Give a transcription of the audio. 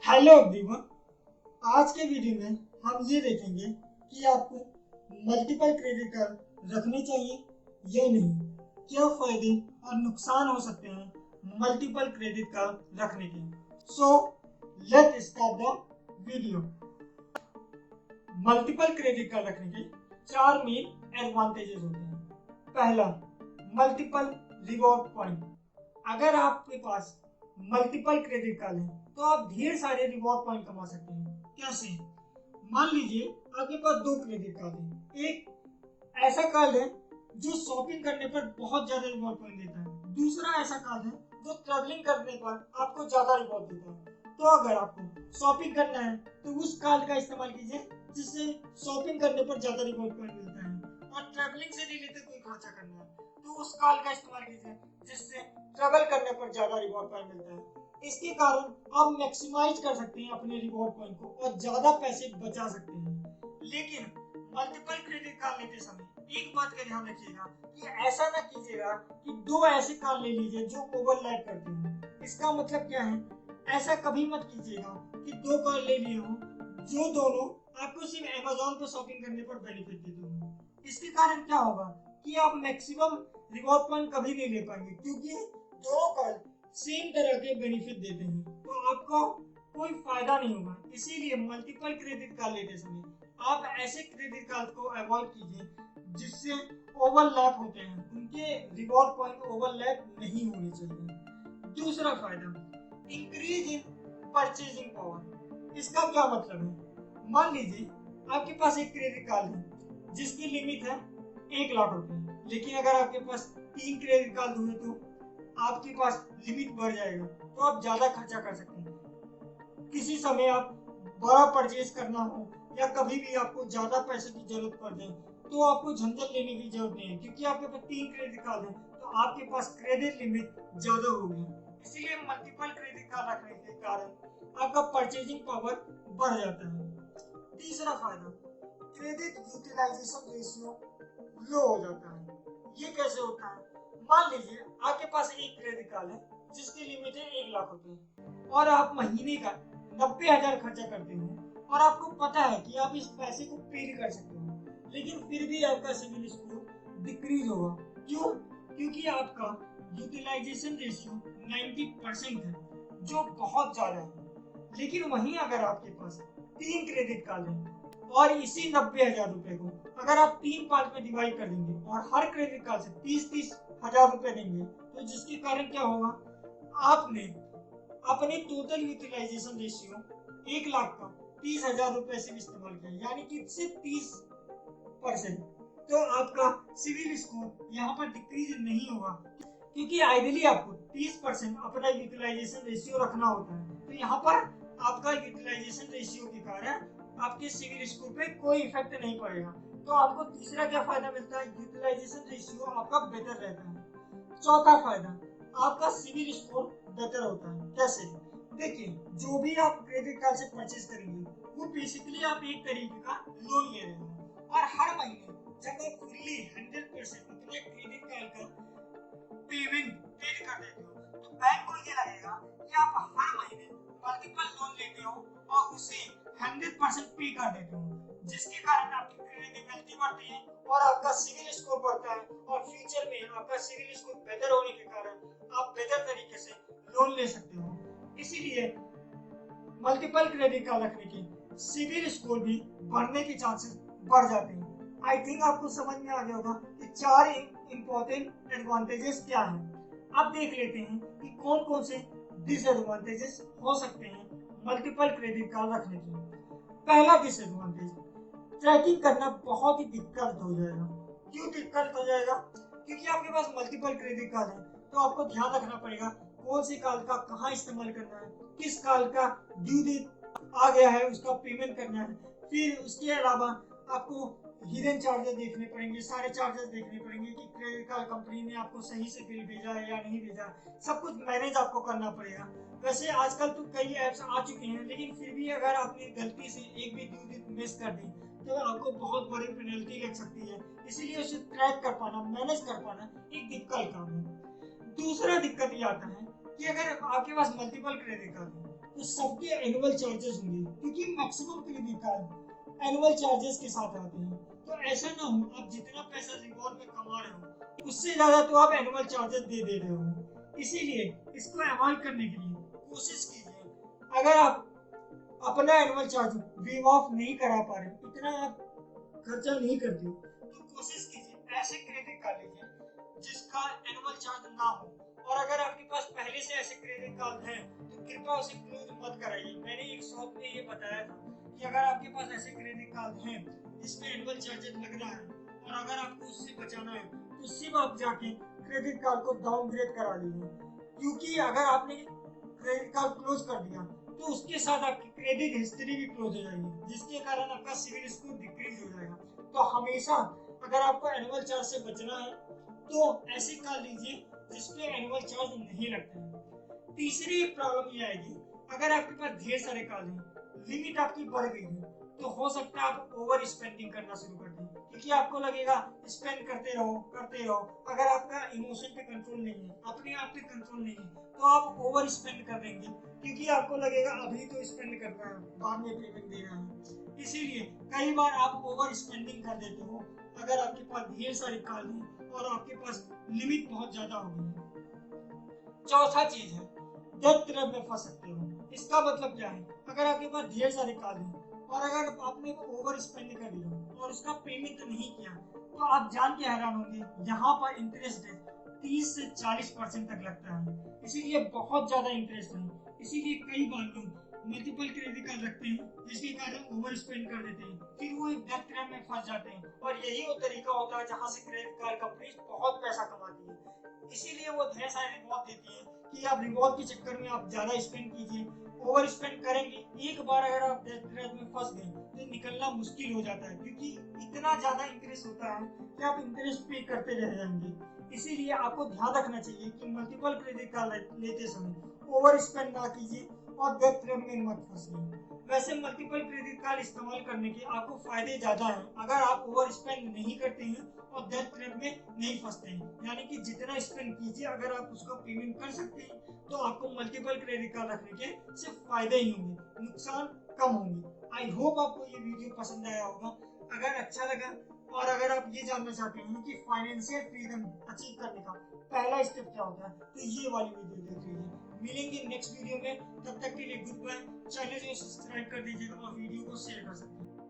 Hello everyone. आज के video में हम ये देखेंगे कि आपको मल्टीपल क्रेडिट कार्ड रखने चाहिए या नहीं, क्या फायदे और नुकसान हो सकते हैं मल्टीपल क्रेडिट कार्ड रखने के। So let start the video. Multiple credit card रखने के चार मेन एडवांटेजेस होते हैं। पहला, मल्टीपल रिवॉर्ड पॉइंट। अगर आपके पास मल्टीपल क्रेडिट कार्ड है तो आप ढेर सारे रिवॉर्ड पॉइंट कमा सकते हैं। कैसे? मान लीजिए आपके पास दो क्रेडिट कार्ड है। एक ऐसा कार्ड है जो शॉपिंग करने पर बहुत ज्यादा रिवॉर्ड पॉइंट देता है, दूसरा ऐसा कार्ड है जो ट्रैवलिंग करने पर आपको ज्यादा रिवॉर्ड देता है। तो अगर आपको शॉपिंग करना है तो उस कार्ड का इस्तेमाल कीजिए जिससे शॉपिंग करने पर ज्यादा रिवॉर्ड पॉइंट मिलता है, और ट्रैवलिंग से रिलेटेड कोई खर्चा करना है तो उस कार्ड का इस्तेमाल कीजिए जिससे ट्रैवल करने पर ज्यादा रिवॉर्ड पॉइंट मिलता है। इसके कारण आप मैक्सिमाइज कर सकते हैं अपने रिवॉर्ड पॉइंट को और ज्यादा पैसे बचा सकते हैं। लेकिन मल्टीपल क्रेडिट कार्ड लेते समय एक बात का ध्यान रखिएगा कि ऐसा ना कीजिएगा कि दो ऐसे कार्ड ले लीजिए जो ओवरलैप करते हैं। इसका मतलब क्या है? ऐसा कभी मत कीजिएगा कि दो कार्ड ले लिए हो जो दोनों आपको सिर्फ अमेज़न पर शॉपिंग करने पर बेनिफिट देते हो। इसके कारण क्या होगा कि आप मैक्सिमम रिवॉर्ड पॉइंट कभी नहीं ले पाएंगे, क्योंकि दोनों कार्ड सेम तरह के बेनिफिट देते हैं, तो आपको कोई फायदा नहीं होगा। इसीलिए मल्टीपल क्रेडिट कार्ड लेते समय आप ऐसे क्रेडिट कार्ड को अवॉइड कीजिए जिससे ओवरलैप होते हैं, उनके रिवॉर्ड पॉइंट ओवरलैप नहीं होने चाहिए। दूसरा फायदा, इंक्रीज इन परचेजिंग पावर। इसका क्या मतलब है? मान लीजिए आपके पास एक क्रेडिट कार्ड है जिसकी लिमिट है 1 लाख रुपए, लेकिन अगर आपके पास 3 क्रेडिट कार्ड हुए तो आपके पास लिमिट बढ़ जाएगा, तो आप ज्यादा खर्चा कर सकते हैं। किसी समय आप बड़ा परचेज करना हो या कभी भी आपको ज्यादा पैसे की जरूरत पड़ जाए तो आपको झंझट लेने की जरूरत नहीं है, क्योंकि आपके पास 3 क्रेडिट कार्ड है तो आपके पास क्रेडिट लिमिट ज्यादा होगी। इसीलिए मल्टीपल क्रेडिट कार्ड रखने के कारण आपका परचेजिंग पावर बढ़ जाता है। तीसरा फायदा, क्रेडिट यूटिलाइजेशन रेशियो लो हो जाता है। ये कैसे होता है? मान लीजिए आपके पास एक क्रेडिट कार्ड है जिसकी लिमिट है 1 लाख रुपए और आप महीने का 90,000 खर्चा करते हो और आपको पता है कि आप इस पैसे को पे कर सकते हो, लेकिन फिर भी आपका सिविल स्कोर डिक्रीज होगा। क्यों? क्योंकि आपका यूटिलाइजेशन रेशियो 90% है, जो बहुत ज्यादा है। लेकिन वहीं अगर आपके पास 3 क्रेडिट कार्ड है और इसी 90,000 रुपए को अगर आप 3 पार्ट में डिवाइड कर देंगे और हर क्रेडिट कार्ड से 30-30 हजार रुपए देंगे, तो जिसके कारण क्या होगा, आपने अपने टोटल यूटिलाइजेशन रेशियो 1 लाख का 30,000 रुपए से इस्तेमाल किया, यानी कि सिर्फ 30%। तो आपका सिविल स्कोर यहाँ पर डिक्रीज नहीं होगा, क्योंकि आइडियली आपको 30% अपना यूटिलाइजेशन रेशियो रखना होता है। तो यहाँ पर आपका यूटिलाइजेशन रेशियो के कारण आपके सिविल स्कोर पे कोई इफेक्ट नहीं पड़ेगा। तो आपको तीसरा क्या फायदा मिलता है? यूटिलाइजेशन रेशियो आपका बेटर रहता है। चौथा फायदा, आपका सिविल स्कोर बेटर होता है। कैसे? देखिए, जो भी आप क्रेडिट कार्ड से परचेज करेंगे वो बेसिकली आप एक तरीके का लोन ले रहे हो, और हर महीने जब आप फुल्ली 100% अपने क्रेडिट कार्ड का पेमेंट पे कर देते हो तो बैंक को ये लगेगा कि आप हर महीने मल्टीपल लोन लेते हो और उसे 100% पे कर देते हो, जिसके कारण आपकी क्रेडिबिलिटी बढ़ती है और आपका सिविल स्कोर बढ़ता है, और फ्यूचर में आपका सिविल स्कोर बेहतर होने के कारण आप बेहतर तरीके से लोन ले सकते हो। इसीलिए मल्टीपल क्रेडिट कार्ड रखने के सिविल स्कोर भी बढ़ने के चांसेस बढ़ जाते हैं। आई थिंक आपको समझ में आ गया होगा कि 4 इम्पोर्टेंट एडवांटेजेस क्या हैं। अब देख लेते हैं कि कौन कौन से डिसएडवांटेजेस हो सकते हैं मल्टीपल क्रेडिट कार्ड रखने के। पहला डिसएडवांटेज, ट्रैकिंग करना बहुत ही दिक्कत हो जाएगा। क्यों दिक्कत हो जाएगा? क्योंकि आपके पास मल्टीपल क्रेडिट कार्ड है तो आपको ध्यान रखना पड़ेगा कौन से कार्ड का कहाँ इस्तेमाल करना है, किस कार्ड का ड्यू डेट आ गया है उसका पेमेंट करना है। फिर उसके अलावा आपको हिडन चार्जेस देखने पड़ेंगे, सारे चार्जेस देखने पड़ेंगे कि क्रेडिट कार्ड कंपनी ने आपको सही से बिल भेजा है या नहीं भेजा, सब कुछ मैनेज आपको करना पड़ेगा। वैसे आजकल तो कई ऐप्स आ चुके हैं, लेकिन फिर भी अगर आपने गलती से एक भी ड्यू डेट मिस कर दी तो आपको बहुत बड़ी पेनल्टी लग सकती है। इसीलिए उसे ट्रैक कर पाना, मैनेज कर पाना एक दिक्कत काम है। दूसरा दिक्कत ये आता है कि अगर आपके पास मल्टीपल क्रेडिट कार्ड है तो सबके एनुअल चार्जेस होंगे, क्योंकि maximum credit card annual charges के साथ आते हैं। तो ऐसा ना हो आप जितना पैसा रिवॉर्ड में कमा रहे हो उससे ज्यादा तो आप एनुअल चार्जेस दे रहे हो। इसीलिए इसको अवॉइड करने के लिए कोशिश कीजिए, अगर आप अपना एनुअल चार्ज वेव ऑफ नहीं करा पा रहे, इतना आप खर्चा नहीं करते, तो कोशिश कीजिए ऐसे क्रेडिट कार्ड लीजिए जिसका एनुअल चार्ज ना हो। और अगर आपके पास पहले से ऐसे क्रेडिट कार्ड हैं तो कृपया उसे क्लोज मत कराइए। मैंने एक शॉप में ये बताया था कि अगर आपके पास ऐसे क्रेडिट कार्ड हैं जिसमें एनुअल चार्जेस लग रहा है और अगर आपको उससे बचाना है तो सिर्फ आप जाके क्रेडिट कार्ड को डाउनग्रेड करा लीजिए, क्योंकि अगर आपने क्रेडिट कार्ड क्लोज कर दिया तो उसके साथ आपकी क्रेडिट हिस्ट्री भी क्लोज हो जाएगी, जिसके कारण आपका सिविल स्कोर डिक्रीज हो जाएगा। तो हमेशा अगर आपको एनुअल चार्ज से बचना है तो ऐसे कार्ड लीजिए जिसपे एनुअल चार्ज नहीं लगता है। तीसरी प्रॉब्लम ये आएगी, अगर आपके पास ढेर सारे कार्ड हैं, लिमिट आपकी बढ़ गई है, तो हो सकता है आप ओवर स्पेंडिंग करना शुरू कर दें, क्योंकि आपको लगेगा स्पेंड करते रहो। अगर आपका इमोशन पे कंट्रोल नहीं है, अपने आप पे कंट्रोल नहीं है, तो आप ओवर स्पेंड कर देंगे, क्योंकि आपको लगेगा अभी तो स्पेंड करना है, बाद में पेमेंट देना है। इसीलिए कई बार आप ओवर स्पेंडिंग कर देते हो अगर आपके पास ढेर सारे कार्ड हैं और आपके पास लिमिट बहुत ज्यादा हो गई है। चौथा चीज है, डेट ट्रैप में फंस सकते हो। इसका मतलब क्या है, अगर आपके पास ढेर सारे कार्ड हैं और अगर आपने ओवर स्पेंड कर दिया और उसका पेमेंट नहीं किया, तो आप जान के हैरान होंगे यहाँ पर इंटरेस्ट रेट 30 से 40% तक लगता है। इसीलिए बहुत ज्यादा इंटरेस्ट है। इसीलिए कई बार लोग मल्टीपल क्रेडिट कार्ड रखते हैं जिसके कारण ओवर स्पेंड कर देते हैं, फिर वो एक डेट ट्रैप में फंस जाते हैं। और यही वो तरीका होता है जहाँ से क्रेडिट कार्ड कंपनी बहुत पैसा कमाती है। इसीलिए वो ढेर सारे रिवॉर्ड देती है कि आप रिवॉर्ड के चक्कर में आप ज्यादा स्पेंड कीजिए, ओवर स्पेंड करेंगे। एक बार अगर आप डेट ट्रैप में फंस गए तो निकलना मुश्किल हो जाता है, क्योंकि इतना ज्यादा इंटरेस्ट होता है कि आप इंटरेस्ट पे करते रह जाएंगे। इसीलिए आपको ध्यान रखना चाहिए कि मल्टीपल क्रेडिट कार्ड लेते समय ओवर स्पेंड ना कीजिए और डेट ट्रैप में मत फंसिए। वैसे मल्टीपल क्रेडिट कार्ड इस्तेमाल करने के आपको फायदे ज्यादा हैं अगर आप ओवर स्पेंड नहीं करते हैं और डेट ट्रैप में नहीं फंसते हैं। यानी कि जितना स्पेंड कीजिए अगर आप उसका पेमेंट कर सकते हैं तो आपको मल्टीपल क्रेडिट कार्ड रखने के सिर्फ फायदे ही होंगे, नुकसान कम होंगे। आई होप आपको ये वीडियो पसंद आया होगा। अगर अच्छा लगा और अगर आप ये जानना चाहते हैं कि फाइनेंशियल फ्रीडम अचीव करने का पहला स्टेप क्या होता है, तो ये वाली वीडियो देख लीजिए। मिलेंगे नेक्स्ट वीडियो में, तब तक के लिए गुड बाय। चैनल को सब्सक्राइब कर दीजिएगा और वीडियो को शेयर कर सकते हैं।